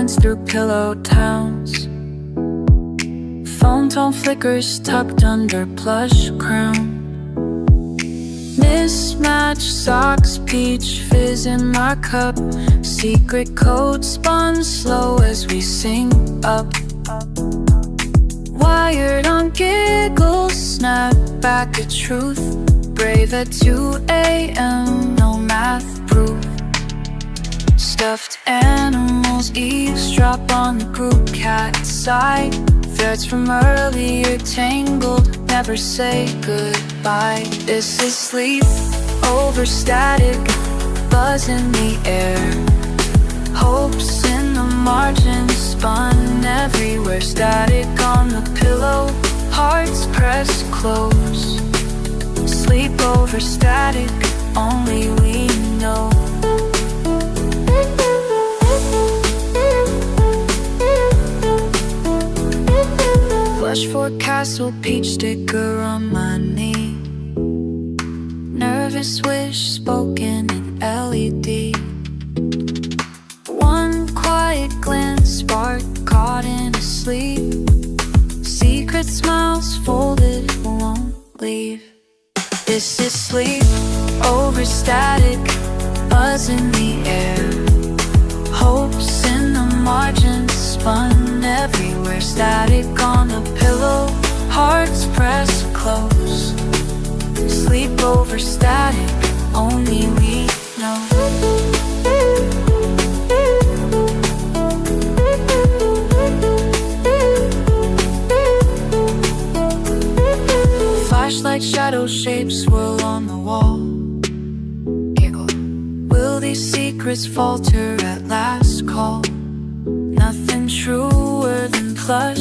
runs through pillow towns. Phone tone flickers tucked under plush crown. Mismatched socks, peach fizz in my cup. Secret code spun slow as we sync up. Wired on giggles, snap back a truth. Brave at 2 a.m., no math proof. Stuffed animals eavesdrop on the group cat side. Threads from earlier tangled, never say goodbye. This is sleep over static, buzz in the air. Hopes in the margins, spun everywhere. Static on the pillow, hearts pressed close. Sleep over static, only we know. Blush for castle, peach sticker on my knee. Nervous wish spoken in LED. One quiet glance, spark caught in a sleep. Secret smiles folded, won't leave. This is sleep over static, buzz in the air. Hopes in the margins, spun everywhere. Static on the pillow, hearts pressed close. Sleep over static, only we know. Flashlight shadow shapes swirl on the wall. Giggle. Will these secrets falter at last call? Nothing truer than plush